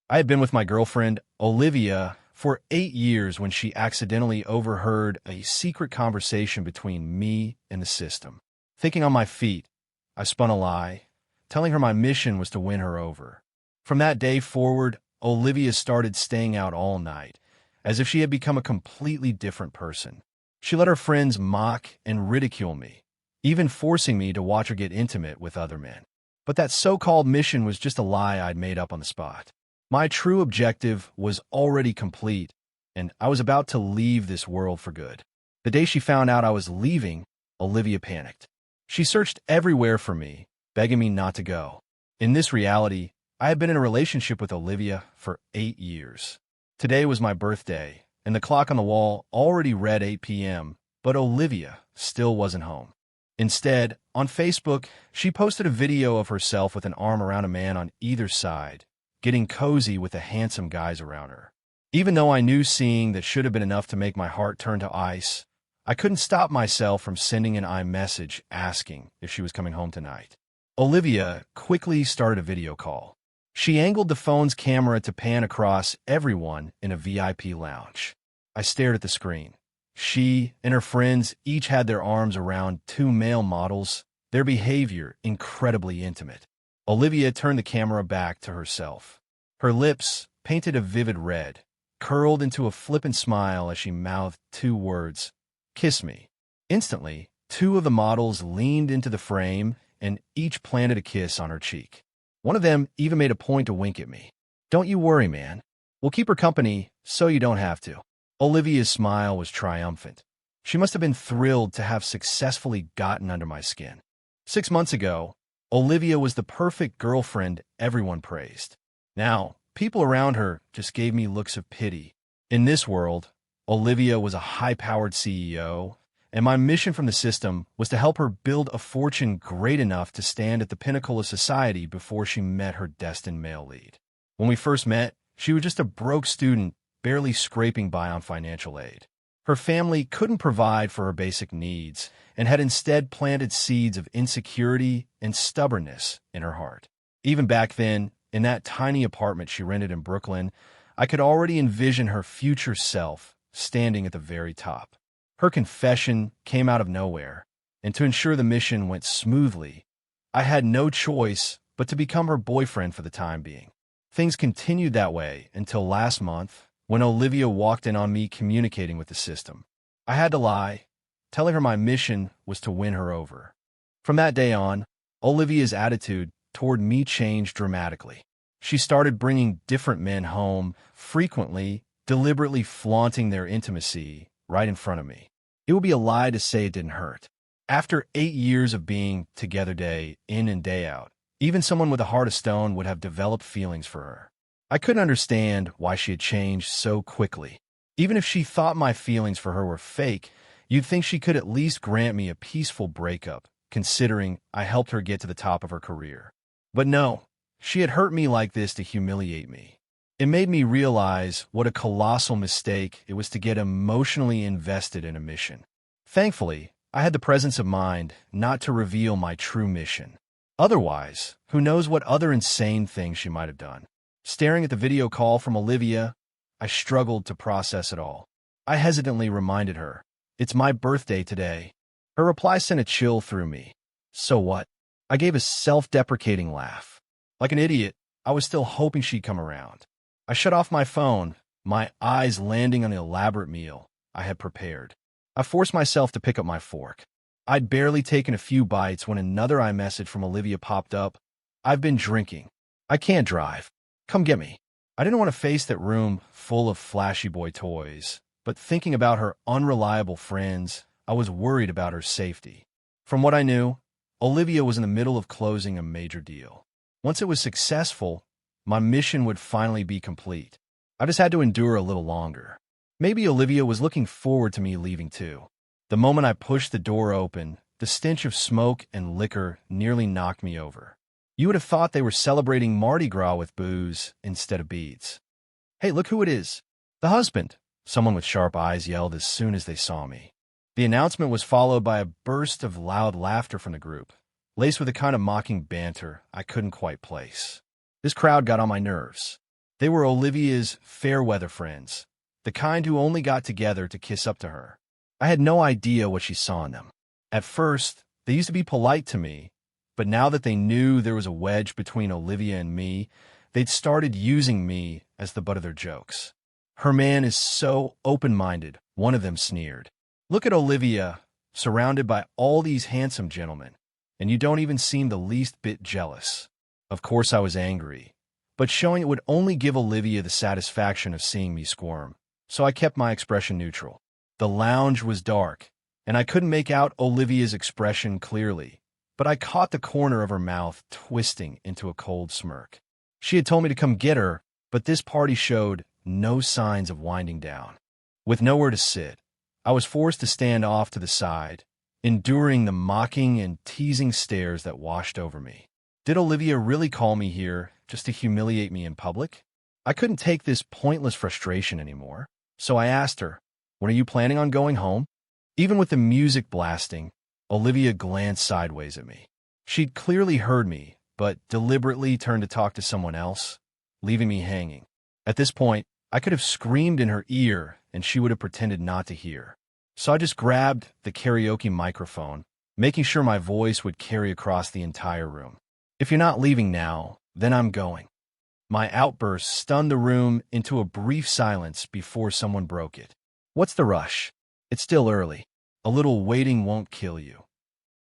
I had been with my girlfriend, Olivia, for 8 years when she accidentally overheard a secret conversation between me and the system. Thinking on my feet, I spun a lie, telling her my mission was to win her over. From that day forward, Olivia started staying out all night, as if she had become a completely different person. She let her friends mock and ridicule me, even forcing me to watch her get intimate with other men. But that so-called mission was just a lie I'd made up on the spot. My true objective was already complete, and I was about to leave this world for good. The day she found out I was leaving, Olivia panicked. She searched everywhere for me, begging me not to go. In this reality, I had been in a relationship with Olivia for 8 years. Today was my birthday, and the clock on the wall already read 8 p.m., but Olivia still wasn't home. Instead, on Facebook, she posted a video of herself with an arm around a man on either side, getting cozy with the handsome guys around her. Even though I knew seeing that should have been enough to make my heart turn to ice, I couldn't stop myself from sending an iMessage asking if she was coming home tonight. Olivia quickly started a video call. She angled the phone's camera to pan across everyone in a VIP lounge. I stared at the screen. She and her friends each had their arms around two male models, their behavior incredibly intimate. Olivia turned the camera back to herself. Her lips, painted a vivid red, curled into a flippant smile as she mouthed two words, "Kiss me." Instantly, two of the models leaned into the frame and each planted a kiss on her cheek. One of them even made a point to wink at me. "Don't you worry, man. We'll keep her company so you don't have to." Olivia's smile was triumphant. She must have been thrilled to have successfully gotten under my skin. 6 months ago, Olivia was the perfect girlfriend everyone praised. Now, people around her just gave me looks of pity. In this world, Olivia was a high-powered CEO, and my mission from the system was to help her build a fortune great enough to stand at the pinnacle of society before she met her destined male lead. When we first met, she was just a broke student, barely scraping by on financial aid. Her family couldn't provide for her basic needs and had instead planted seeds of insecurity and stubbornness in her heart. Even back then, in that tiny apartment she rented in Brooklyn, I could already envision her future self standing at the very top. Her confession came out of nowhere, and to ensure the mission went smoothly, I had no choice but to become her boyfriend for the time being. Things continued that way until last month, when Olivia walked in on me communicating with the system. I had to lie, telling her my mission was to win her over. From that day on, Olivia's attitude toward me changed dramatically. She started bringing different men home, frequently, deliberately flaunting their intimacy right in front of me. It would be a lie to say it didn't hurt. After 8 years of being together day in and day out, even someone with a heart of stone would have developed feelings for her. I couldn't understand why she had changed so quickly. Even if she thought my feelings for her were fake, you'd think she could at least grant me a peaceful breakup, considering I helped her get to the top of her career. But no, she had hurt me like this to humiliate me. It made me realize what a colossal mistake it was to get emotionally invested in a mission. Thankfully, I had the presence of mind not to reveal my true mission. Otherwise, who knows what other insane things she might have done. Staring at the video call from Olivia, I struggled to process it all. I hesitantly reminded her, "It's my birthday today." Her reply sent a chill through me. "So what?" I gave a self-deprecating laugh. Like an idiot, I was still hoping she'd come around. I shut off my phone, my eyes landing on the elaborate meal I had prepared. I forced myself to pick up my fork. I'd barely taken a few bites when another iMessage from Olivia popped up. "I've been drinking. I can't drive. Come get me." I didn't want to face that room full of flashy boy toys, but thinking about her unreliable friends, I was worried about her safety. From what I knew, Olivia was in the middle of closing a major deal. Once it was successful, my mission would finally be complete. I just had to endure a little longer. Maybe Olivia was looking forward to me leaving too. The moment I pushed the door open, the stench of smoke and liquor nearly knocked me over. You would have thought they were celebrating Mardi Gras with booze instead of beads. "Hey, look who it is. The husband," someone with sharp eyes yelled as soon as they saw me. The announcement was followed by a burst of loud laughter from the group, laced with a kind of mocking banter I couldn't quite place. This crowd got on my nerves. They were Olivia's fair-weather friends, the kind who only got together to kiss up to her. I had no idea what she saw in them. At first, they used to be polite to me, but now that they knew there was a wedge between Olivia and me, they'd started using me as the butt of their jokes. "Her man is so open-minded," one of them sneered. "Look at Olivia, surrounded by all these handsome gentlemen, and you don't even seem the least bit jealous." Of course I was angry, but showing it would only give Olivia the satisfaction of seeing me squirm, so I kept my expression neutral. The lounge was dark, and I couldn't make out Olivia's expression clearly, but I caught the corner of her mouth twisting into a cold smirk. She had told me to come get her, but this party showed no signs of winding down. With nowhere to sit, I was forced to stand off to the side, enduring the mocking and teasing stares that washed over me. Did Olivia really call me here just to humiliate me in public? I couldn't take this pointless frustration anymore, so I asked her, "When are you planning on going home?" Even with the music blasting, Olivia glanced sideways at me. She'd clearly heard me, but deliberately turned to talk to someone else, leaving me hanging. At this point, I could have screamed in her ear, and she would have pretended not to hear. So I just grabbed the karaoke microphone, making sure my voice would carry across the entire room. "If you're not leaving now, then I'm going." My outburst stunned the room into a brief silence before someone broke it. "What's the rush? It's still early. A little waiting won't kill you."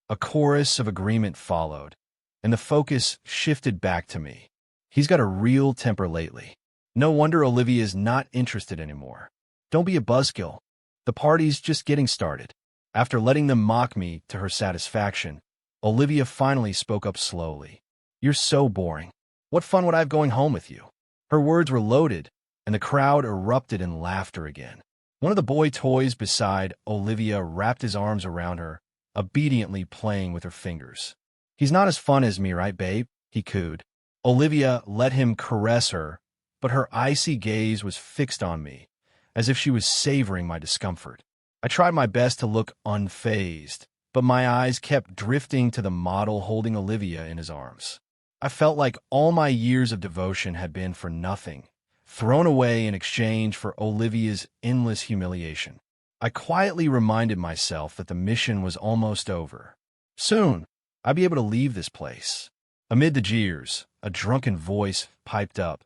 A chorus of agreement followed, and the focus shifted back to me. He's got a real temper lately. No wonder Olivia's not interested anymore. Don't be a buzzkill. The party's just getting started. After letting them mock me to her satisfaction, Olivia finally spoke up slowly. "You're so boring. What fun would I have going home with you?" Her words were loaded, and the crowd erupted in laughter again. One of the boy toys beside Olivia wrapped his arms around her, obediently playing with her fingers. "He's not as fun as me, right, babe?" he cooed. Olivia let him caress her, but her icy gaze was fixed on me, as if she was savoring my discomfort. I tried my best to look unfazed, but my eyes kept drifting to the model holding Olivia in his arms. I felt like all my years of devotion had been for nothing, thrown away in exchange for Olivia's endless humiliation. I quietly reminded myself that the mission was almost over. Soon, I'd be able to leave this place. Amid the jeers, a drunken voice piped up.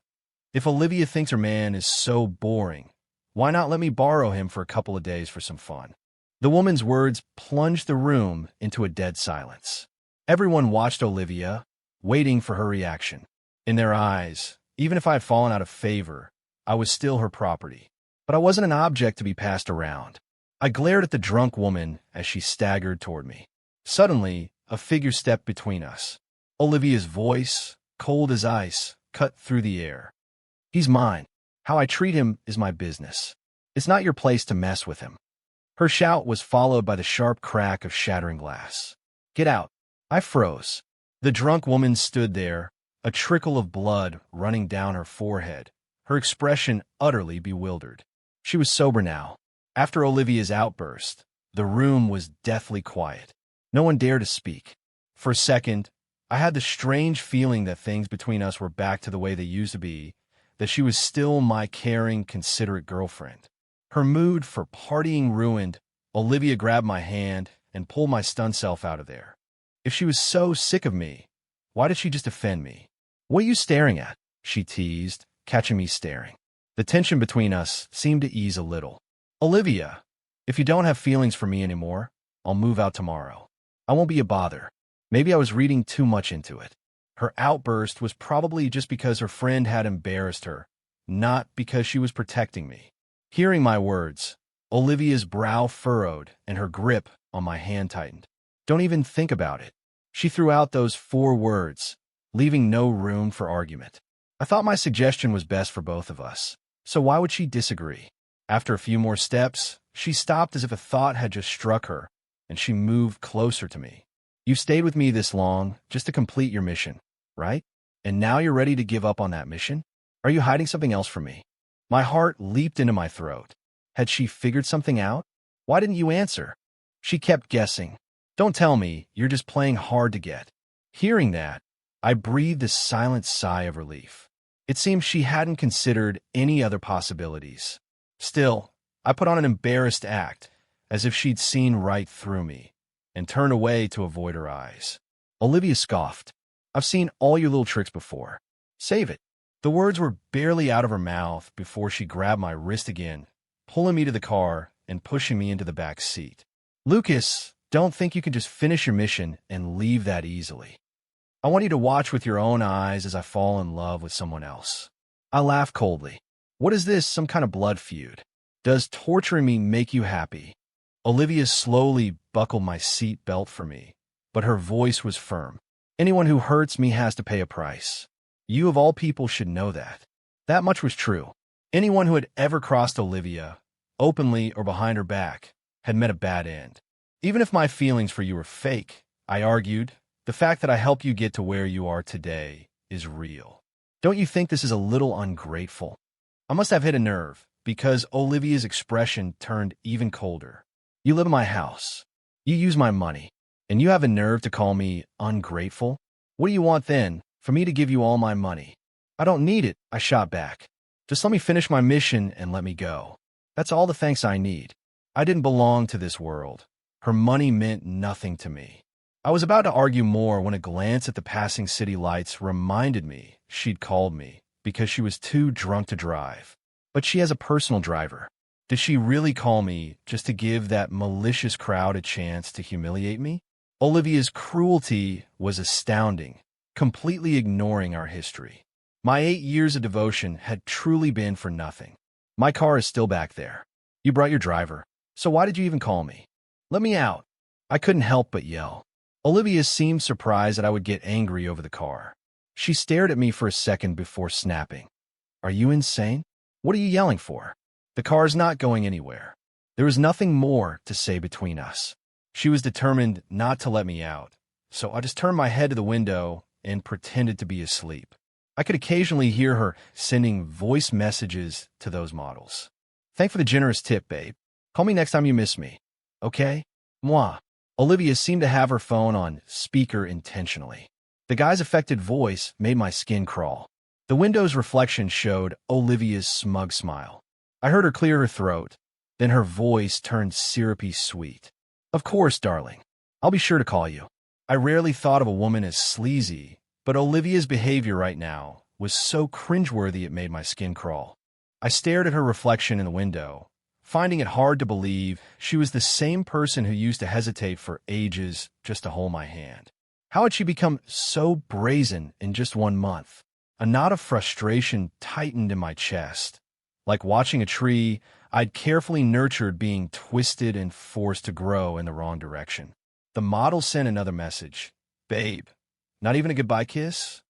"If Olivia thinks her man is so boring, why not let me borrow him for a couple of days for some fun?" The woman's words plunged the room into a dead silence. Everyone watched Olivia, waiting for her reaction. In their eyes, even if I had fallen out of favor, I was still her property. But I wasn't an object to be passed around. I glared at the drunk woman as she staggered toward me. Suddenly, a figure stepped between us. Olivia's voice, cold as ice, cut through the air. "He's mine. How I treat him is my business. It's not your place to mess with him." Her shout was followed by the sharp crack of shattering glass. "Get out." I froze. The drunk woman stood there, a trickle of blood running down her forehead, her expression utterly bewildered. She was sober now. After Olivia's outburst, the room was deathly quiet. No one dared to speak. For a second, I had the strange feeling that things between us were back to the way they used to be, that she was still my caring, considerate girlfriend. Her mood for partying ruined, Olivia grabbed my hand and pulled my stunned self out of there. If she was so sick of me, why did she just offend me? "What are you staring at?" she teased, catching me staring. The tension between us seemed to ease a little. "Olivia, if you don't have feelings for me anymore, I'll move out tomorrow. I won't be a bother." Maybe I was reading too much into it. Her outburst was probably just because her friend had embarrassed her, not because she was protecting me. Hearing my words, Olivia's brow furrowed and her grip on my hand tightened. "Don't even think about it." She threw out those 4 words, leaving no room for argument. I thought my suggestion was best for both of us, so why would she disagree? After a few more steps, she stopped as if a thought had just struck her, and she moved closer to me. "You stayed with me this long just to complete your mission, right? And now you're ready to give up on that mission? Are you hiding something else from me?" My heart leaped into my throat. Had she figured something out? "Why didn't you answer?" She kept guessing. "Don't tell me you're just playing hard to get." Hearing that, I breathed a silent sigh of relief. It seemed she hadn't considered any other possibilities. Still, I put on an embarrassed act, as if she'd seen right through me, and turned away to avoid her eyes. Olivia scoffed. "I've seen all your little tricks before. Save it." The words were barely out of her mouth before she grabbed my wrist again, pulling me to the car and pushing me into the back seat. "Lucas, don't think you can just finish your mission and leave that easily. I want you to watch with your own eyes as I fall in love with someone else." I laughed coldly. "What is this, some kind of blood feud? Does torturing me make you happy?" Olivia slowly buckled my seat belt for me, but her voice was firm. "Anyone who hurts me has to pay a price. You of all people should know that." That much was true. Anyone who had ever crossed Olivia, openly or behind her back, had met a bad end. "Even if my feelings for you were fake," I argued, "the fact that I helped you get to where you are today is real. Don't you think this is a little ungrateful?" I must have hit a nerve, because Olivia's expression turned even colder. "You live in my house. You use my money. And you have a nerve to call me ungrateful? What do you want then, for me to give you all my money?" "I don't need it," I shot back. "Just let me finish my mission and let me go. That's all the thanks I need." I didn't belong to this world. Her money meant nothing to me. I was about to argue more when a glance at the passing city lights reminded me she'd called me because she was too drunk to drive. But she has a personal driver. Did she really call me just to give that malicious crowd a chance to humiliate me? Olivia's cruelty was astounding, completely ignoring our history. My 8 years of devotion had truly been for nothing. "My car is still back there. You brought your driver, so why did you even call me? Let me out." I couldn't help but yell. Olivia seemed surprised that I would get angry over the car. She stared at me for a second before snapping. "Are you insane? What are you yelling for? The car's not going anywhere." There was nothing more to say between us. She was determined not to let me out, so I just turned my head to the window and pretended to be asleep. I could occasionally hear her sending voice messages to those models. "Thanks for the generous tip, babe. Call me next time you miss me. Okay? Moi." Olivia seemed to have her phone on speaker intentionally. The guy's affected voice made my skin crawl. The window's reflection showed Olivia's smug smile. I heard her clear her throat, then her voice turned syrupy sweet. "Of course, darling. I'll be sure to call you." I rarely thought of a woman as sleazy, but Olivia's behavior right now was so cringeworthy it made my skin crawl. I stared at her reflection in the window, finding it hard to believe she was the same person who used to hesitate for ages just to hold my hand. How had she become so brazen in just 1 month? A knot of frustration tightened in my chest, like watching a tree I'd carefully nurtured being twisted and forced to grow in the wrong direction. The model sent another message. "Babe, not even a goodbye kiss?"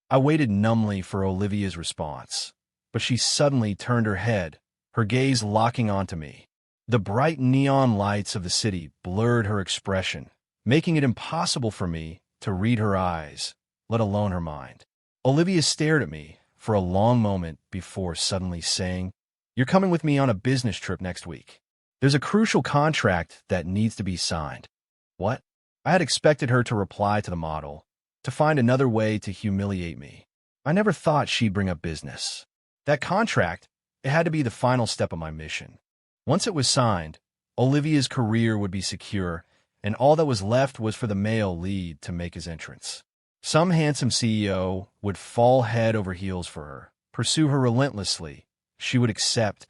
I waited numbly for Olivia's response, but she suddenly turned her head, her gaze locking onto me. The bright neon lights of the city blurred her expression, making it impossible for me to read her eyes, let alone her mind. Olivia stared at me for a long moment before suddenly saying, "You're coming with me on a business trip next week. There's a crucial contract that needs to be signed." What? I had expected her to reply to the model, to find another way to humiliate me. I never thought she'd bring up business. That contract, it had to be the final step of my mission. Once it was signed, Olivia's career would be secure, and all that was left was for the male lead to make his entrance. Some handsome CEO would fall head over heels for her, pursue her relentlessly. She would accept,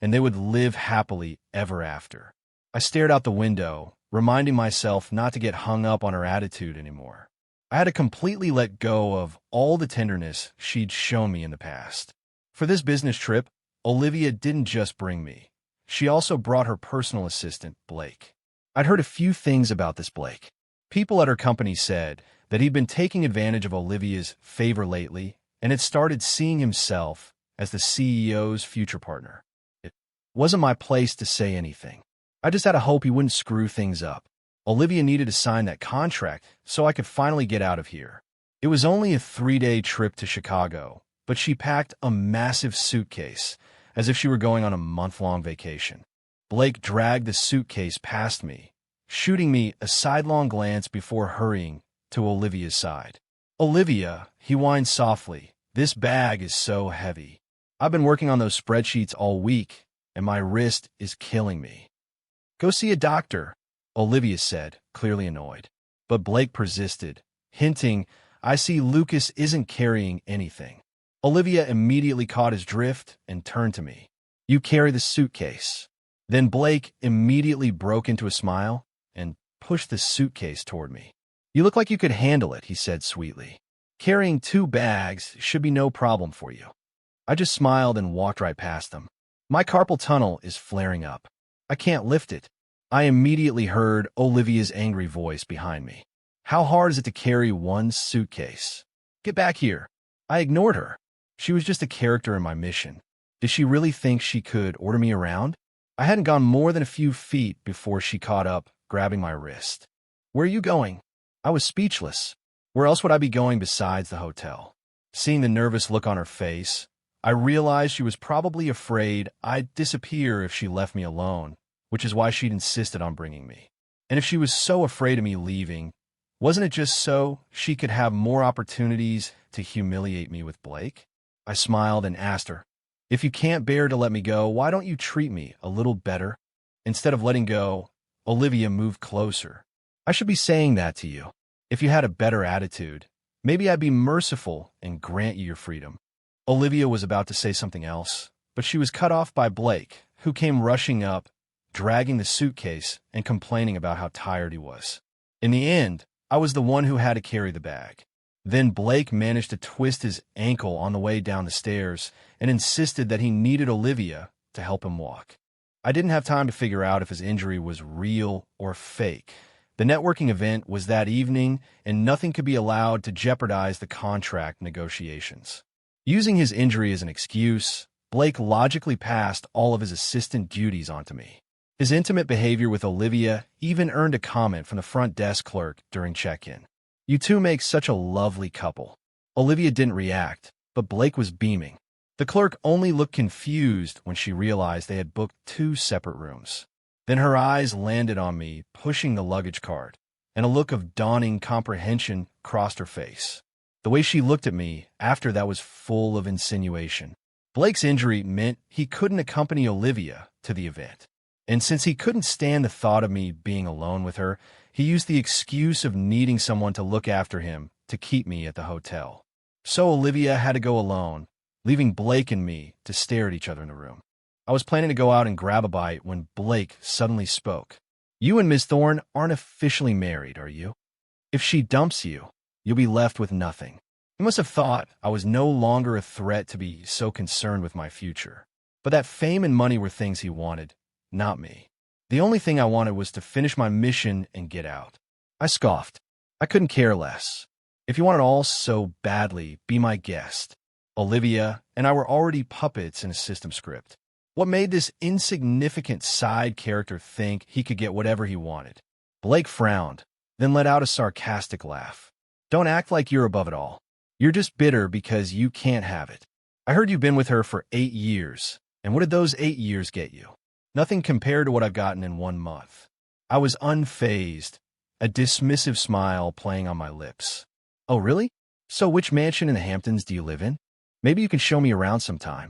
and they would live happily ever after. I stared out the window, reminding myself not to get hung up on her attitude anymore. I had to completely let go of all the tenderness she'd shown me in the past. For this business trip, Olivia didn't just bring me. She also brought her personal assistant, Blake. I'd heard a few things about this Blake. People at her company said that he'd been taking advantage of Olivia's favor lately and had started seeing himself as the CEO's future partner. It wasn't my place to say anything. I just had to hope he wouldn't screw things up. Olivia needed to sign that contract so I could finally get out of here. It was only a 3-day trip to Chicago, but she packed a massive suitcase, as if she were going on a month-long vacation. Blake dragged the suitcase past me, shooting me a sidelong glance before hurrying to Olivia's side. "Olivia," he whined softly, This bag is so heavy. I've been working on those spreadsheets all week, and my wrist is killing me. Go see a doctor, Olivia said, clearly annoyed. But Blake persisted, hinting, I see Lucas isn't carrying anything. Olivia immediately caught his drift and turned to me. You carry the suitcase. Then Blake immediately broke into a smile and pushed the suitcase toward me. You look like you could handle it, he said sweetly. Carrying 2 bags should be no problem for you. I just smiled and walked right past them. My carpal tunnel is flaring up. I can't lift it. I immediately heard Olivia's angry voice behind me. How hard is it to carry 1 suitcase? Get back here. I ignored her. She was just a character in my mission. Did she really think she could order me around? I hadn't gone more than a few feet before she caught up, grabbing my wrist. Where are you going? I was speechless. Where else would I be going besides the hotel? Seeing the nervous look on her face, I realized she was probably afraid I'd disappear if she left me alone, which is why she'd insisted on bringing me. And if she was so afraid of me leaving, wasn't it just so she could have more opportunities to humiliate me with Blake? I smiled and asked her, if you can't bear to let me go, why don't you treat me a little better? Instead of letting go, Olivia moved closer. I should be saying that to you. If you had a better attitude, maybe I'd be merciful and grant you your freedom. Olivia was about to say something else, but she was cut off by Blake, who came rushing up, dragging the suitcase and complaining about how tired he was. In the end, I was the one who had to carry the bag. Then Blake managed to twist his ankle on the way down the stairs and insisted that he needed Olivia to help him walk. I didn't have time to figure out if his injury was real or fake. The networking event was that evening, and nothing could be allowed to jeopardize the contract negotiations. Using his injury as an excuse, Blake logically passed all of his assistant duties onto me. His intimate behavior with Olivia even earned a comment from the front desk clerk during check-in. You two make such a lovely couple. Olivia didn't react, but Blake was beaming. The clerk only looked confused when she realized they had booked 2 separate rooms. Then her eyes landed on me, pushing the luggage cart, and a look of dawning comprehension crossed her face. The way she looked at me after that was full of insinuation. Blake's injury meant he couldn't accompany Olivia to the event. And since he couldn't stand the thought of me being alone with her, he used the excuse of needing someone to look after him to keep me at the hotel. So Olivia had to go alone, leaving Blake and me to stare at each other in the room. I was planning to go out and grab a bite when Blake suddenly spoke. You and Miss Thorne aren't officially married, are you? If she dumps you, you'll be left with nothing. He must have thought I was no longer a threat to be so concerned with my future. But that fame and money were things he wanted, not me. The only thing I wanted was to finish my mission and get out. I scoffed. I couldn't care less. If you want it all so badly, be my guest. Olivia and I were already puppets in a system script. What made this insignificant side character think he could get whatever he wanted? Blake frowned, then let out a sarcastic laugh. Don't act like you're above it all. You're just bitter because you can't have it. I heard you've been with her for 8 years, and what did those 8 years get you? Nothing compared to what I've gotten in 1 month. I was unfazed, a dismissive smile playing on my lips. Oh, really? So which mansion in the Hamptons do you live in? Maybe you can show me around sometime.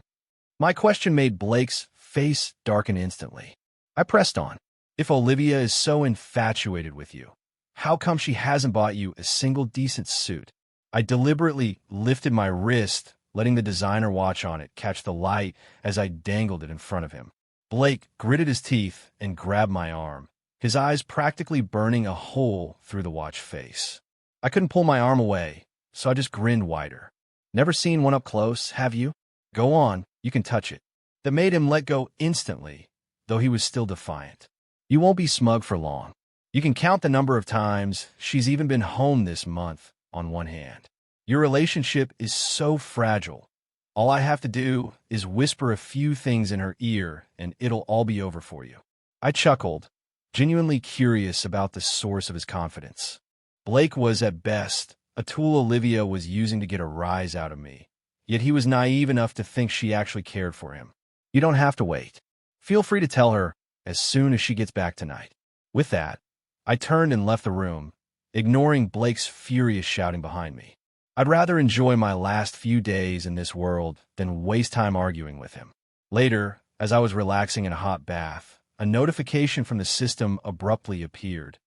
My question made Blake's face darken instantly. I pressed on. If Olivia is so infatuated with you, how come she hasn't bought you a single decent suit? I deliberately lifted my wrist, letting the designer watch on it catch the light as I dangled it in front of him. Blake gritted his teeth and grabbed my arm, his eyes practically burning a hole through the watch face. I couldn't pull my arm away, so I just grinned wider. Never seen one up close, have you? Go on, you can touch it. That made him let go instantly, though he was still defiant. You won't be smug for long. You can count the number of times she's even been home this month on one hand. Your relationship is so fragile. All I have to do is whisper a few things in her ear, and it'll all be over for you. I chuckled, genuinely curious about the source of his confidence. Blake was, at best, a tool Olivia was using to get a rise out of me, yet he was naive enough to think she actually cared for him. You don't have to wait. Feel free to tell her as soon as she gets back tonight. With that, I turned and left the room, ignoring Blake's furious shouting behind me. I'd rather enjoy my last few days in this world than waste time arguing with him. Later, as I was relaxing in a hot bath, a notification from the system abruptly appeared.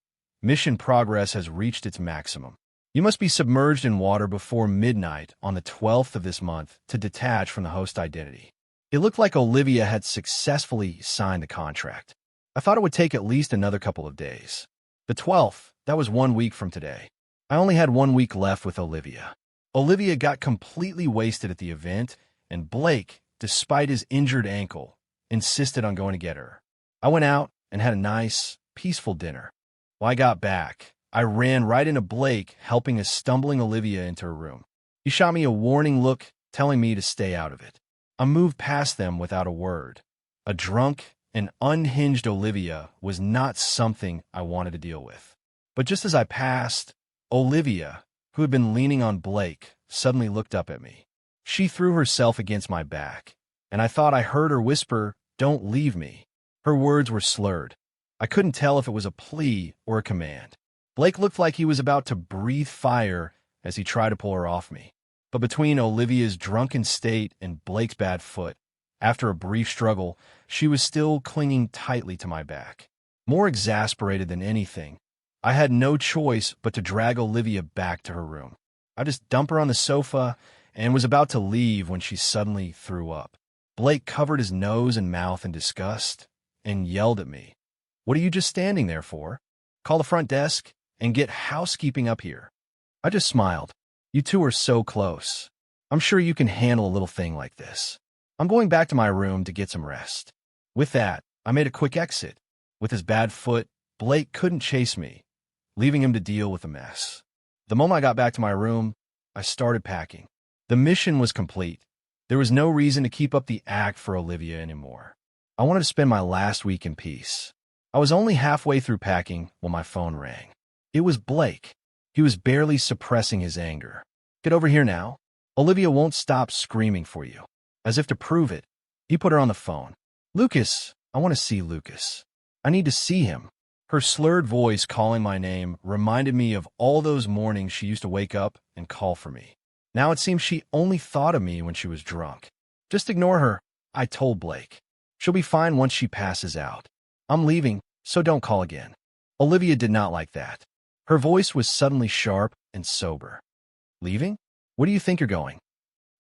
Mission progress has reached its maximum. You must be submerged in water before midnight on the 12th of this month to detach from the host identity. It looked like Olivia had successfully signed the contract. I thought it would take at least another couple of days. The 12th, that was 1 week from today. I only had 1 week left with Olivia. Olivia got completely wasted at the event, and Blake, despite his injured ankle, insisted on going to get her. I went out and had a nice, peaceful dinner. When I got back, I ran right into Blake, helping a stumbling Olivia into her room. He shot me a warning look, telling me to stay out of it. I moved past them without a word. A drunk and unhinged Olivia was not something I wanted to deal with. But just as I passed, Olivia, who had been leaning on Blake, suddenly looked up at me. She threw herself against my back, and I thought I heard her whisper, "Don't leave me." Her words were slurred. I couldn't tell if it was a plea or a command. Blake looked like he was about to breathe fire as he tried to pull her off me. But between Olivia's drunken state and Blake's bad foot, after a brief struggle, she was still clinging tightly to my back. More exasperated than anything, I had no choice but to drag Olivia back to her room. I just dumped her on the sofa and was about to leave when she suddenly threw up. Blake covered his nose and mouth in disgust and yelled at me. "What are you just standing there for? Call the front desk and get housekeeping up here." I just smiled. You two are so close. I'm sure you can handle a little thing like this. I'm going back to my room to get some rest. With that, I made a quick exit. With his bad foot, Blake couldn't chase me, leaving him to deal with the mess. The moment I got back to my room, I started packing. The mission was complete. There was no reason to keep up the act for Olivia anymore. I wanted to spend my last week in peace. I was only halfway through packing when my phone rang. It was Blake. He was barely suppressing his anger. "Get over here now. Olivia won't stop screaming for you." As if to prove it, he put her on the phone. "Lucas, I want to see Lucas. I need to see him." Her slurred voice calling my name reminded me of all those mornings she used to wake up and call for me. Now it seems she only thought of me when she was drunk. "Just ignore her," I told Blake. "She'll be fine once she passes out. I'm leaving, so don't call again." Olivia did not like that. Her voice was suddenly sharp and sober. "Leaving? Where do you think you're going?"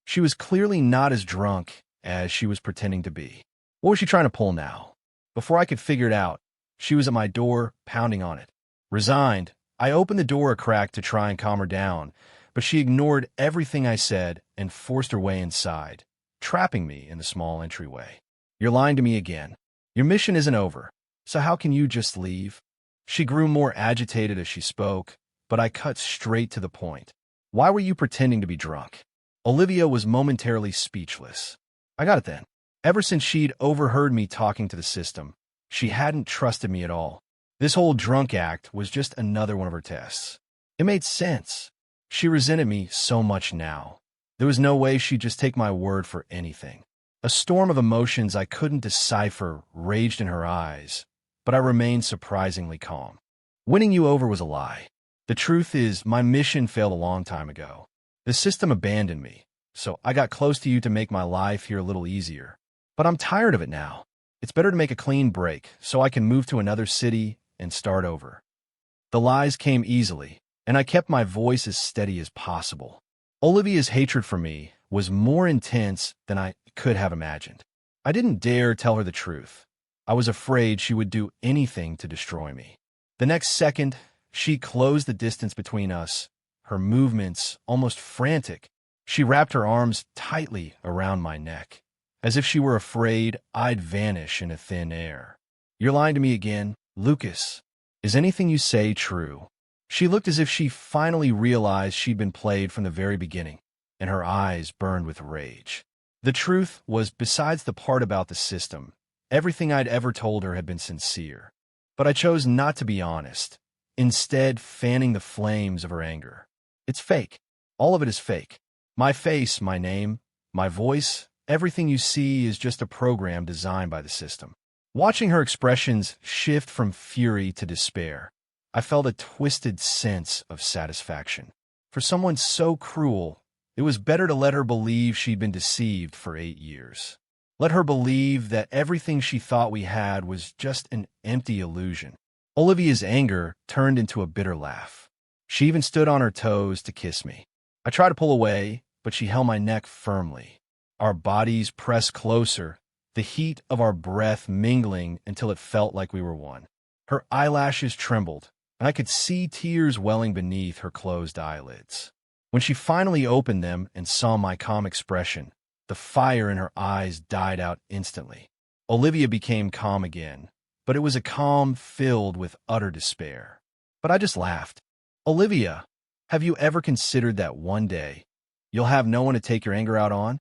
She was clearly not as drunk as she was pretending to be. What was she trying to pull now? Before I could figure it out, she was at my door, pounding on it. Resigned, I opened the door a crack to try and calm her down, but she ignored everything I said and forced her way inside, trapping me in the small entryway. "You're lying to me again. Your mission isn't over, so how can you just leave?" She grew more agitated as she spoke, but I cut straight to the point. "Why were you pretending to be drunk?" Olivia was momentarily speechless. I got it then. Ever since she'd overheard me talking to the system, she hadn't trusted me at all. This whole drunk act was just another one of her tests. It made sense. She resented me so much now. There was no way she'd just take my word for anything. A storm of emotions I couldn't decipher raged in her eyes, but I remained surprisingly calm. Winning you over was a lie. The truth is, my mission failed a long time ago. The system abandoned me, so I got close to you to make my life here a little easier. But I'm tired of it now. It's better to make a clean break so I can move to another city and start over. The lies came easily, and I kept my voice as steady as possible. Olivia's hatred for me was more intense than I could have imagined. I didn't dare tell her the truth. I was afraid she would do anything to destroy me. The next second, she closed the distance between us, her movements almost frantic. She wrapped her arms tightly around my neck, as if she were afraid I'd vanish into thin air. "You're lying to me again, Lucas. Is anything you say true?" She looked as if she finally realized she'd been played from the very beginning, and her eyes burned with rage. The truth was, besides the part about the system, everything I'd ever told her had been sincere. But I chose not to be honest, instead fanning the flames of her anger. "It's fake. All of it is fake. My face, my name, my voice, everything you see is just a program designed by the system." Watching her expressions shift from fury to despair, I felt a twisted sense of satisfaction. For someone so cruel, it was better to let her believe she'd been deceived for 8 years. Let her believe that everything she thought we had was just an empty illusion. Olivia's anger turned into a bitter laugh. She even stood on her toes to kiss me. I tried to pull away, but she held my neck firmly. Our bodies pressed closer, the heat of our breath mingling until it felt like we were one. Her eyelashes trembled, and I could see tears welling beneath her closed eyelids. When she finally opened them and saw my calm expression, the fire in her eyes died out instantly. Olivia became calm again, but it was a calm filled with utter despair. But I just laughed. Olivia, have you ever considered that one day you'll have no one to take your anger out on?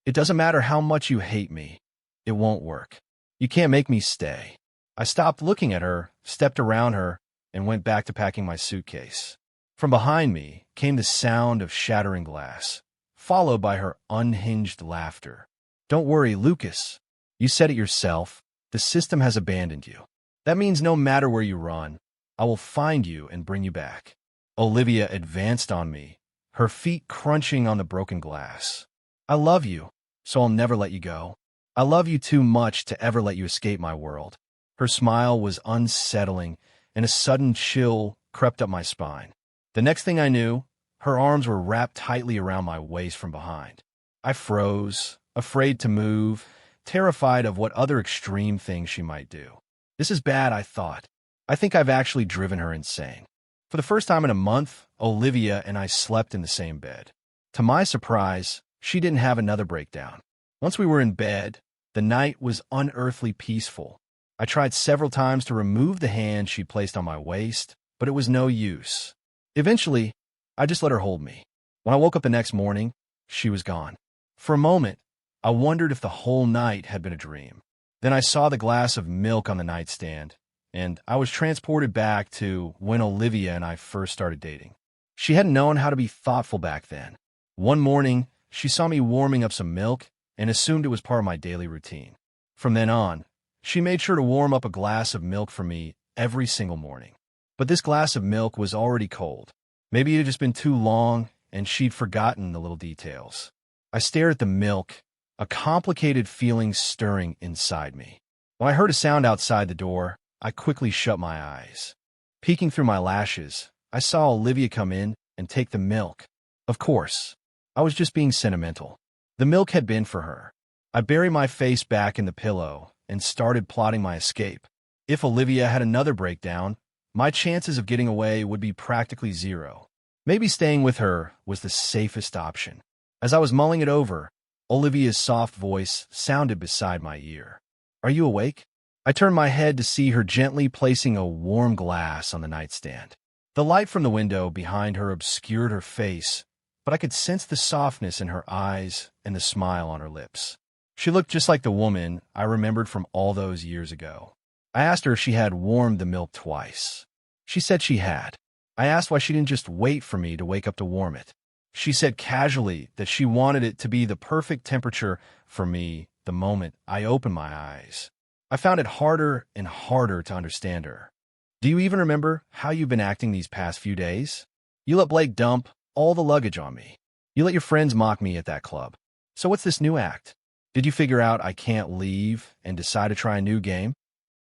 It doesn't matter how much you hate me. It won't work. You can't make me stay. I stopped looking at her, stepped around her, and went back to packing my suitcase. From behind me came the sound of shattering glass, followed by her unhinged laughter. Don't worry, Lucas. You said it yourself. The system has abandoned you. That means no matter where you run, I will find you and bring you back. Olivia advanced on me, her feet crunching on the broken glass. I love you, so I'll never let you go. I love you too much to ever let you escape my world. Her smile was unsettling, and a sudden chill crept up my spine. The next thing I knew, her arms were wrapped tightly around my waist from behind. I froze, afraid to move, terrified of what other extreme things she might do. This is bad, I thought. I think I've actually driven her insane. For the first time in a month, Olivia and I slept in the same bed. To my surprise, she didn't have another breakdown. Once we were in bed, the night was unearthly peaceful. I tried several times to remove the hand she placed on my waist, but it was no use. Eventually, I just let her hold me. When I woke up the next morning, she was gone. For a moment, I wondered if the whole night had been a dream. Then I saw the glass of milk on the nightstand, and I was transported back to when Olivia and I first started dating. She hadn't known how to be thoughtful back then. One morning, she saw me warming up some milk and assumed it was part of my daily routine. From then on, she made sure to warm up a glass of milk for me every single morning. But this glass of milk was already cold. Maybe it had just been too long, and she'd forgotten the little details. I stared at the milk, a complicated feeling stirring inside me. When I heard a sound outside the door, I quickly shut my eyes. Peeking through my lashes, I saw Olivia come in and take the milk. Of course, I was just being sentimental. The milk had been for her. I buried my face back in the pillow and started plotting my escape. If Olivia had another breakdown, my chances of getting away would be practically zero. Maybe staying with her was the safest option. As I was mulling it over, Olivia's soft voice sounded beside my ear. Are you awake? I turned my head to see her gently placing a warm glass on the nightstand. The light from the window behind her obscured her face, but I could sense the softness in her eyes and the smile on her lips. She looked just like the woman I remembered from all those years ago. I asked her if she had warmed the milk twice. She said she had. I asked why she didn't just wait for me to wake up to warm it. She said casually that she wanted it to be the perfect temperature for me the moment I opened my eyes. I found it harder and harder to understand her. Do you even remember how you've been acting these past few days? You let Blake dump all the luggage on me. You let your friends mock me at that club. So what's this new act? Did you figure out I can't leave and decide to try a new game?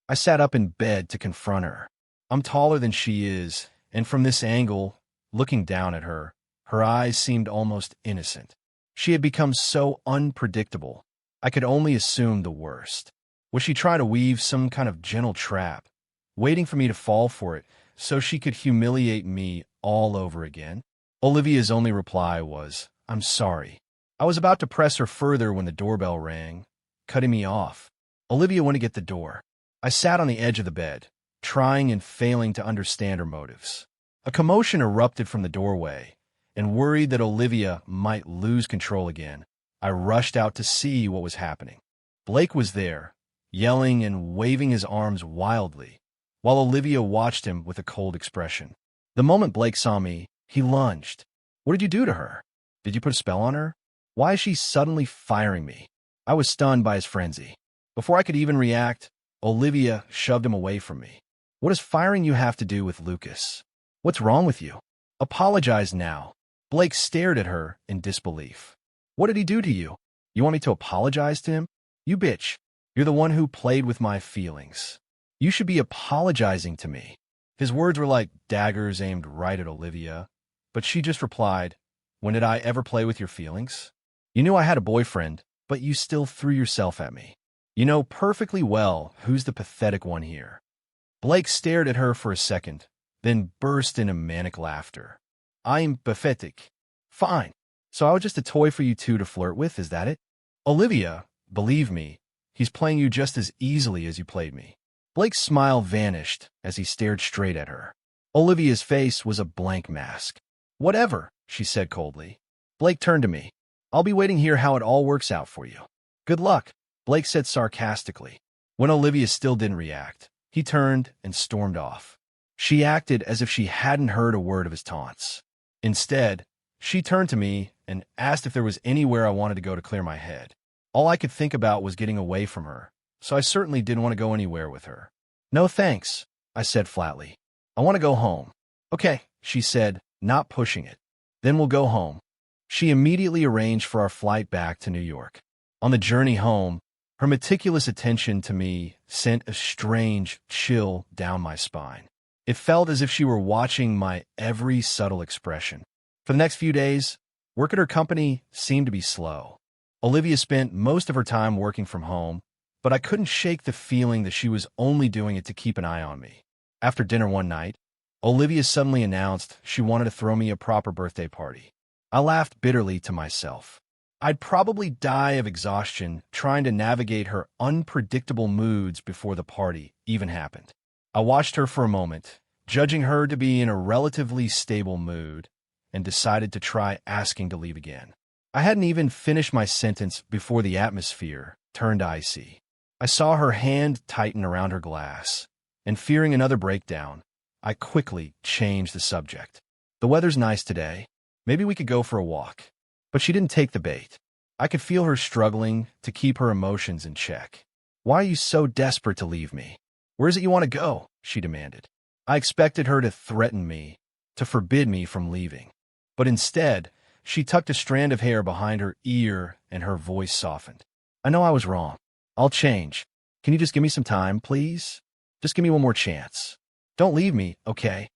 I sat up in bed to confront her. I'm taller than she is, and from this angle, looking down at her, her eyes seemed almost innocent. She had become so unpredictable. I could only assume the worst. Was she trying to weave some kind of gentle trap, waiting for me to fall for it so she could humiliate me all over again? Olivia's only reply was, I'm sorry. I was about to press her further when the doorbell rang, cutting me off. Olivia went to get the door. I sat on the edge of the bed, trying and failing to understand her motives. A commotion erupted from the doorway, and worried that Olivia might lose control again, I rushed out to see what was happening. Blake was there, yelling and waving his arms wildly, while Olivia watched him with a cold expression. The moment Blake saw me, he lunged. What did you do to her? Did you put a spell on her? Why is she suddenly firing me? I was stunned by his frenzy. Before I could even react, Olivia shoved him away from me. What does firing you have to do with Lucas? What's wrong with you? Apologize now. Blake stared at her in disbelief. What did he do to you? You want me to apologize to him? You bitch. You're the one who played with my feelings. You should be apologizing to me. His words were like daggers aimed right at Olivia, but she just replied, when did I ever play with your feelings? You knew I had a boyfriend, but you still threw yourself at me. You know perfectly well who's the pathetic one here. Blake stared at her for a second, then burst into manic laughter. I'm pathetic. Fine. So I was just a toy for you two to flirt with, is that it? Olivia, believe me, he's playing you just as easily as you played me. Blake's smile vanished as he stared straight at her. Olivia's face was a blank mask. Whatever, she said coldly. Blake turned to me. I'll be waiting here how it all works out for you. Good luck, Blake said sarcastically. When Olivia still didn't react, he turned and stormed off. She acted as if she hadn't heard a word of his taunts. Instead, she turned to me and asked if there was anywhere I wanted to go to clear my head. All I could think about was getting away from her, so I certainly didn't want to go anywhere with her. No thanks, I said flatly. I want to go home. Okay, she said, not pushing it. Then we'll go home. She immediately arranged for our flight back to New York. On the journey home, her meticulous attention to me sent a strange chill down my spine. It felt as if she were watching my every subtle expression. For the next few days, work at her company seemed to be slow. Olivia spent most of her time working from home, but I couldn't shake the feeling that she was only doing it to keep an eye on me. After dinner one night, Olivia suddenly announced she wanted to throw me a proper birthday party. I laughed bitterly to myself. I'd probably die of exhaustion trying to navigate her unpredictable moods before the party even happened. I watched her for a moment, judging her to be in a relatively stable mood, and decided to try asking to leave again. I hadn't even finished my sentence before the atmosphere turned icy. I saw her hand tighten around her glass, and fearing another breakdown, I quickly changed the subject. The weather's nice today. Maybe we could go for a walk. But she didn't take the bait. I could feel her struggling to keep her emotions in check. Why are you so desperate to leave me? Where is it you want to go? She demanded. I expected her to threaten me, to forbid me from leaving. But instead, she tucked a strand of hair behind her ear and her voice softened. I know I was wrong. I'll change. Can you just give me some time, please? Just give me one more chance. Don't leave me, okay?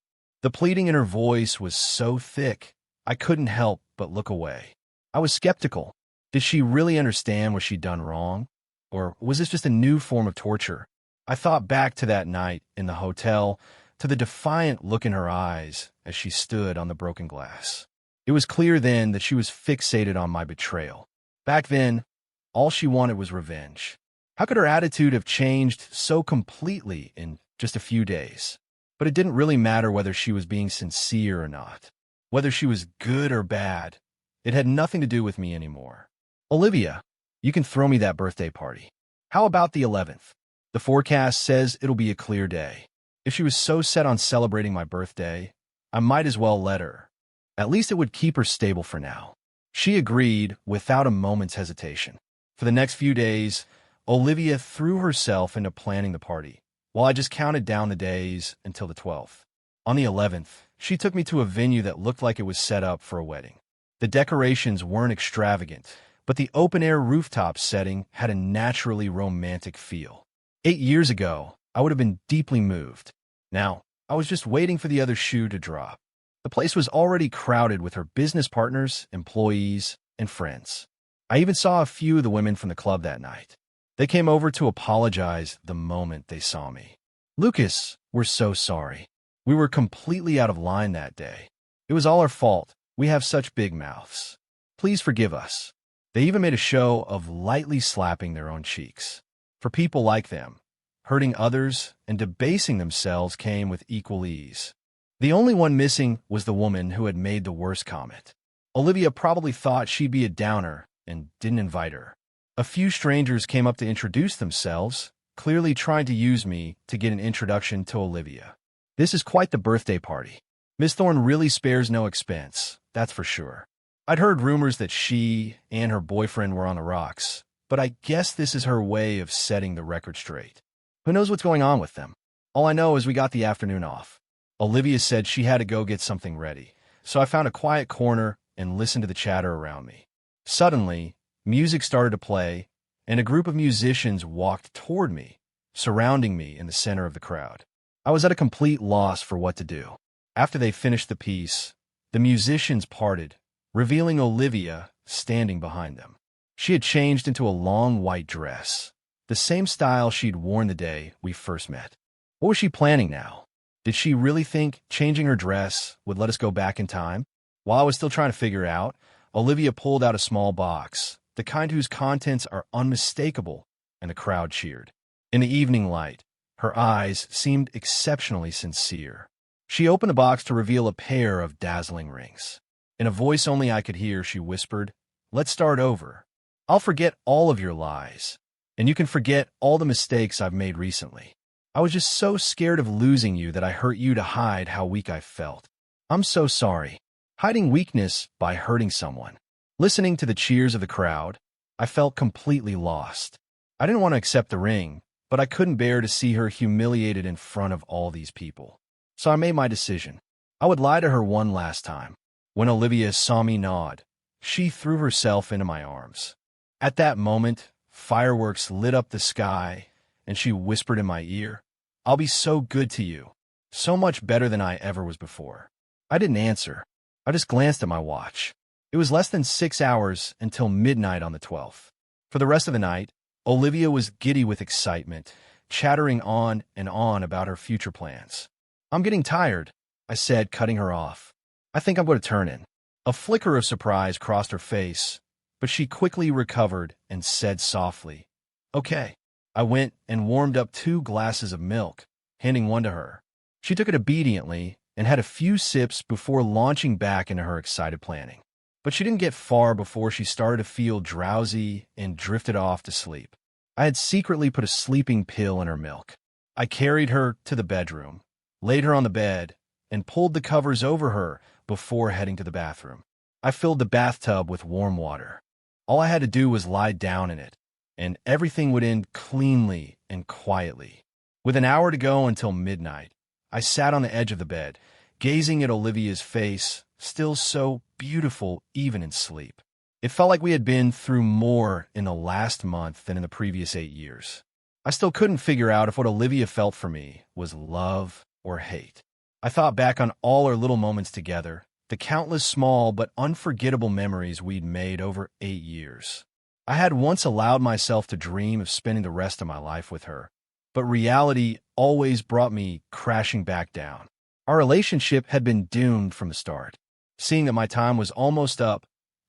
The pleading in her voice was so thick, I couldn't help but look away. I was skeptical. Did she really understand what she'd done wrong? Or was this just a new form of torture? I thought back to that night in the hotel, to the defiant look in her eyes as she stood on the broken glass. It was clear then that she was fixated on my betrayal. Back then, all she wanted was revenge. How could her attitude have changed so completely in just a few days? But it didn't really matter whether she was being sincere or not. Whether she was good or bad, it had nothing to do with me anymore. Olivia, you can throw me that birthday party. How about the 11th? The forecast says it'll be a clear day. If she was so set on celebrating my birthday, I might as well let her. At least it would keep her stable for now. She agreed without a moment's hesitation. For the next few days, Olivia threw herself into planning the party, while I just counted down the days until the 12th. On the 11th, she took me to a venue that looked like it was set up for a wedding. The decorations weren't extravagant, but the open-air rooftop setting had a naturally romantic feel. 8 years ago, I would have been deeply moved. Now, I was just waiting for the other shoe to drop. The place was already crowded with her business partners, employees, and friends. I even saw a few of the women from the club that night. They came over to apologize the moment they saw me. Lucas, we're so sorry. We were completely out of line that day. It was all our fault. We have such big mouths. Please forgive us. They even made a show of lightly slapping their own cheeks. For people like them, hurting others and debasing themselves came with equal ease. The only one missing was the woman who had made the worst comment. Olivia probably thought she'd be a downer and didn't invite her. A few strangers came up to introduce themselves, clearly trying to use me to get an introduction to Olivia. This is quite the birthday party. Miss Thorne really spares no expense, that's for sure. I'd heard rumors that she and her boyfriend were on the rocks, but I guess this is her way of setting the record straight. Who knows what's going on with them? All I know is we got the afternoon off. Olivia said she had to go get something ready, so I found a quiet corner and listened to the chatter around me. Suddenly, music started to play, and a group of musicians walked toward me, surrounding me in the center of the crowd. I was at a complete loss for what to do. After they finished the piece, the musicians parted, revealing Olivia standing behind them. She had changed into a long white dress, the same style she'd worn the day we first met. What was she planning now? Did she really think changing her dress would let us go back in time? While I was still trying to figure out, Olivia pulled out a small box, the kind whose contents are unmistakable, and the crowd cheered. In the evening light, her eyes seemed exceptionally sincere. She opened the box to reveal a pair of dazzling rings. In a voice only I could hear, she whispered, "Let's start over. I'll forget all of your lies, and you can forget all the mistakes I've made recently. I was just so scared of losing you that I hurt you to hide how weak I felt. I'm so sorry. Hiding weakness by hurting someone." Listening to the cheers of the crowd, I felt completely lost. I didn't want to accept the ring, but I couldn't bear to see her humiliated in front of all these people. So I made my decision. I would lie to her one last time. When Olivia saw me nod, she threw herself into my arms. At that moment, fireworks lit up the sky, and she whispered in my ear, "I'll be so good to you, so much better than I ever was before." I didn't answer. I just glanced at my watch. It was less than 6 hours until midnight on the 12th. For the rest of the night, Olivia was giddy with excitement, chattering on and on about her future plans. "I'm getting tired," I said, cutting her off. "I think I'm going to turn in." A flicker of surprise crossed her face, but she quickly recovered and said softly, "Okay." I went and warmed up 2 glasses of milk, handing one to her. She took it obediently and had a few sips before launching back into her excited planning. But she didn't get far before she started to feel drowsy and drifted off to sleep. I had secretly put a sleeping pill in her milk. I carried her to the bedroom, laid her on the bed, and pulled the covers over her before heading to the bathroom. I filled the bathtub with warm water. All I had to do was lie down in it, and everything would end cleanly and quietly. With an hour to go until midnight, I sat on the edge of the bed, gazing at Olivia's face, still so beautiful even in sleep. It felt like we had been through more in the last month than in the previous 8 years. I still couldn't figure out if what Olivia felt for me was love or hate. I thought back on all our little moments together, the countless small but unforgettable memories we'd made over 8 years. I had once allowed myself to dream of spending the rest of my life with her, but reality always brought me crashing back down. Our relationship had been doomed from the start. Seeing that my time was almost up,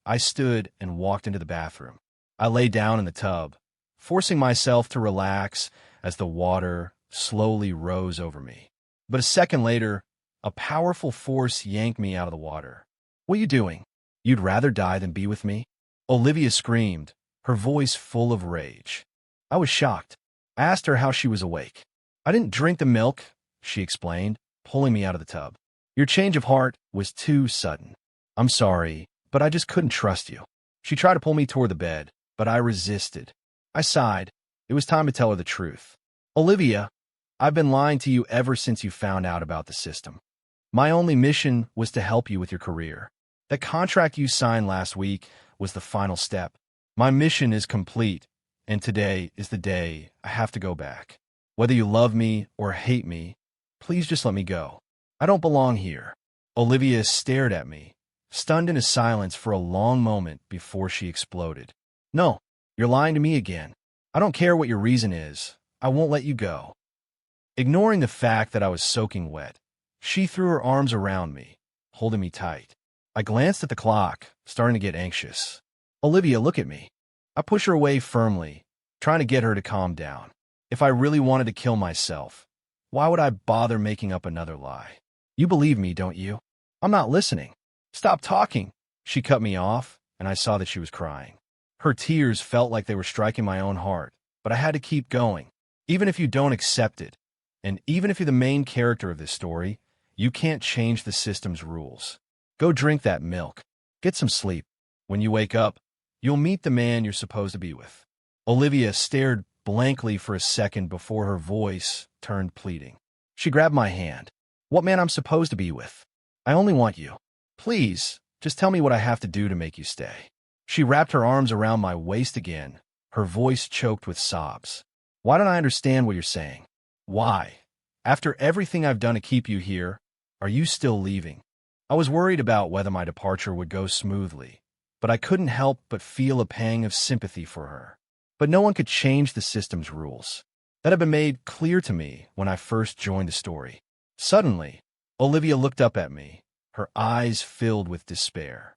I stood and walked into the bathroom. I lay down in the tub, forcing myself to relax as the water slowly rose over me. But a second later, a powerful force yanked me out of the water. "What are you doing? You'd rather die than be with me?" Olivia screamed, her voice full of rage. I was shocked. I asked her how she was awake. "I didn't drink the milk," she explained, pulling me out of the tub. "Your change of heart was too sudden. I'm sorry, but I just couldn't trust you." She tried to pull me toward the bed, but I resisted. I sighed. It was time to tell her the truth. "Olivia, I've been lying to you ever since you found out about the system. My only mission was to help you with your career. The contract you signed last week was the final step. My mission is complete, and today is the day I have to go back. Whether you love me or hate me, please just let me go. I don't belong here." Olivia stared at me, stunned into silence for a long moment before she exploded. "No, you're lying to me again. I don't care what your reason is. I won't let you go." Ignoring the fact that I was soaking wet, she threw her arms around me, holding me tight. I glanced at the clock, starting to get anxious. "Olivia, look at me." I pushed her away firmly, trying to get her to calm down. If I really wanted to kill myself, why would I bother making up another lie? "You believe me, don't you?" "I'm not listening." "Stop talking." She cut me off, and I saw that she was crying. Her tears felt like they were striking my own heart, but I had to keep going. Even if you don't accept it, and even if you're the main character of this story, you can't change the system's rules. Go drink that milk. Get some sleep. When you wake up, you'll meet the man you're supposed to be with. Olivia stared blankly for a second before her voice turned pleading. She grabbed my hand. "What man I'm supposed to be with? I only want you. Please, Just tell me what I have to do to make you stay. She wrapped her arms around my waist again, her voice choked with sobs. Why don't I understand what you're saying? Why? After everything I've done to keep you here, are you still leaving? I was worried about whether my departure would go smoothly, but I couldn't help but feel a pang of sympathy for her. But no one could change the system's rules. That had been made clear to me when I first joined the story. Suddenly, Olivia looked up at me, her eyes filled with despair.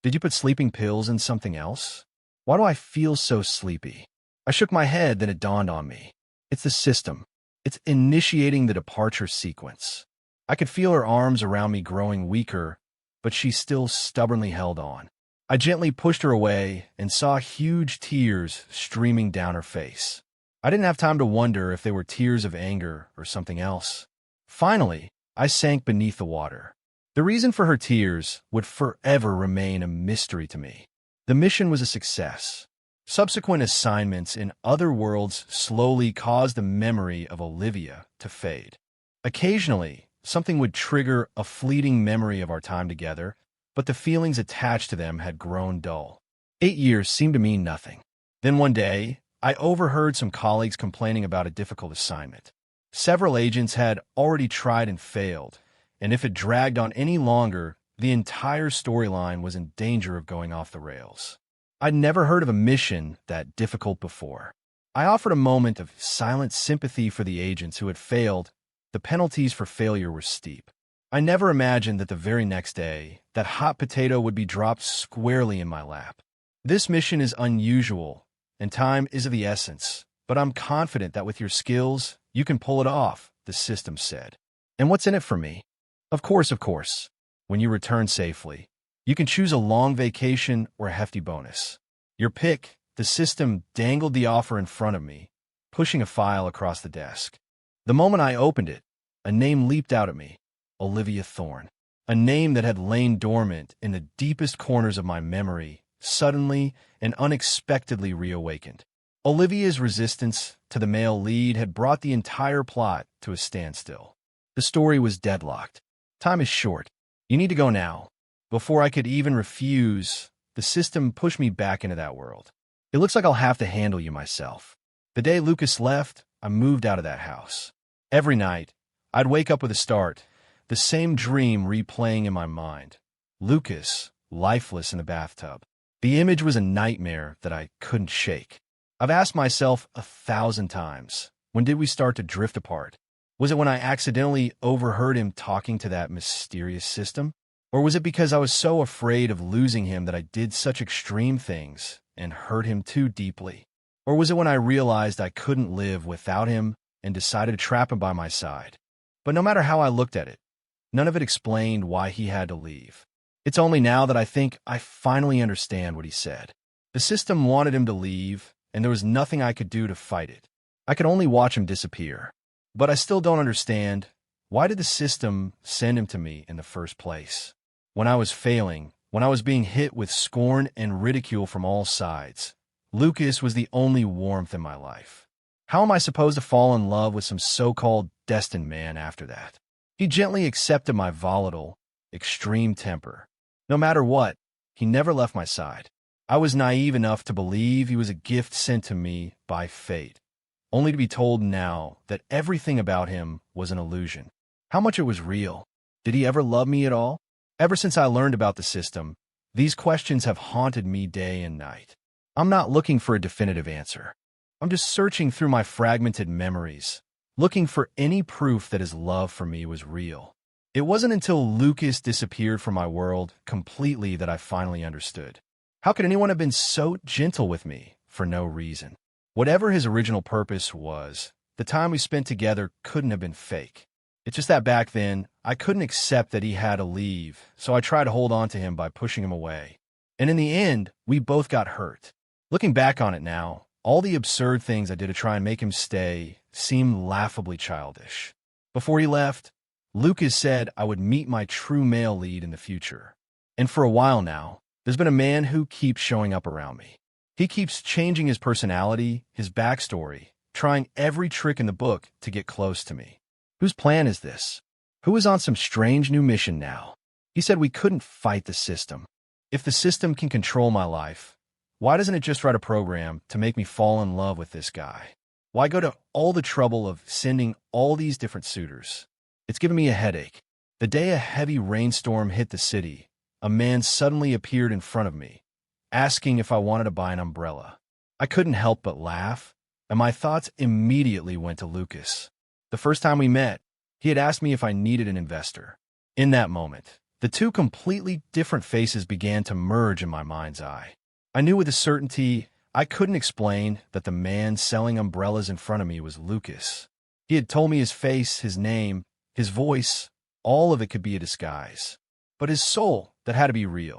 Did you put sleeping pills in something else? Why do I feel so sleepy? I shook my head, then it dawned on me. It's the system. It's initiating the departure sequence. I could feel her arms around me growing weaker, but she still stubbornly held on. I gently pushed her away and saw huge tears streaming down her face. I didn't have time to wonder if they were tears of anger or something else. Finally, I sank beneath the water. The reason for her tears would forever remain a mystery to me. The mission was a success. Subsequent assignments in other worlds slowly caused the memory of Olivia to fade. Occasionally, something would trigger a fleeting memory of our time together, but the feelings attached to them had grown dull. 8 years seemed to mean nothing. Then one day, I overheard some colleagues complaining about a difficult assignment. Several agents had already tried and failed, and if it dragged on any longer, the entire storyline was in danger of going off the rails. I'd never heard of a mission that difficult before. I offered a moment of silent sympathy for the agents who had failed. The penalties for failure were steep. I never imagined that the very next day, that hot potato would be dropped squarely in my lap. This mission is unusual, and time is of the essence, but I'm confident that with your skills, you can pull it off, the system said. And what's in it for me? Of course. When you return safely, you can choose a long vacation or a hefty bonus. Your pick. The system dangled the offer in front of me, pushing a file across the desk. The moment I opened it, a name leaped out at me. Olivia Thorne. A name that had lain dormant in the deepest corners of my memory, suddenly and unexpectedly reawakened. Olivia's resistance to the male lead had brought the entire plot to a standstill. The story was deadlocked. Time is short. You need to go now. Before I could even refuse, the system pushed me back into that world. It looks like I'll have to handle you myself. The day Lucas left, I moved out of that house. Every night, I'd wake up with a start, the same dream replaying in my mind. Lucas, lifeless in the bathtub. The image was a nightmare that I couldn't shake. I've asked myself 1,000 times, when did we start to drift apart? Was it when I accidentally overheard him talking to that mysterious system? Or was it because I was so afraid of losing him that I did such extreme things and hurt him too deeply? Or was it when I realized I couldn't live without him and decided to trap him by my side? But no matter how I looked at it, none of it explained why he had to leave. It's only now that I think I finally understand what he said. The system wanted him to leave, and there was nothing I could do to fight it. I could only watch him disappear. But I still don't understand, why did the system send him to me in the first place? When I was failing, when I was being hit with scorn and ridicule from all sides, Lucas was the only warmth in my life. How am I supposed to fall in love with some so-called destined man after that? He gently accepted my volatile, extreme temper. No matter what, he never left my side. I was naive enough to believe he was a gift sent to me by fate, only to be told now that everything about him was an illusion. How much it was real? Did he ever love me at all? Ever since I learned about the system, these questions have haunted me day and night. I'm not looking for a definitive answer. I'm just searching through my fragmented memories, looking for any proof that his love for me was real. It wasn't until Lucas disappeared from my world completely that I finally understood. How could anyone have been so gentle with me for no reason? Whatever his original purpose was, the time we spent together couldn't have been fake. It's just that back then, I couldn't accept that he had to leave, so I tried to hold on to him by pushing him away. And in the end, we both got hurt. Looking back on it now, all the absurd things I did to try and make him stay seem laughably childish. Before he left, Lucas said I would meet my true male lead in the future. And for a while now, there's been a man who keeps showing up around me. He keeps changing his personality, his backstory, trying every trick in the book to get close to me. Whose plan is this? Who is on some strange new mission now? He said we couldn't fight the system. If the system can control my life, why doesn't it just write a program to make me fall in love with this guy? Why go to all the trouble of sending all these different suitors? It's giving me a headache. The day a heavy rainstorm hit the city, a man suddenly appeared in front of me, asking if I wanted to buy an umbrella. I couldn't help but laugh, and my thoughts immediately went to Lucas. The first time we met, he had asked me if I needed an investor. In that moment, the two completely different faces began to merge in my mind's eye. I knew with a certainty I couldn't explain that the man selling umbrellas in front of me was Lucas. He had told me his face, his name, his voice, all of it could be a disguise. But his soul, that had to be real.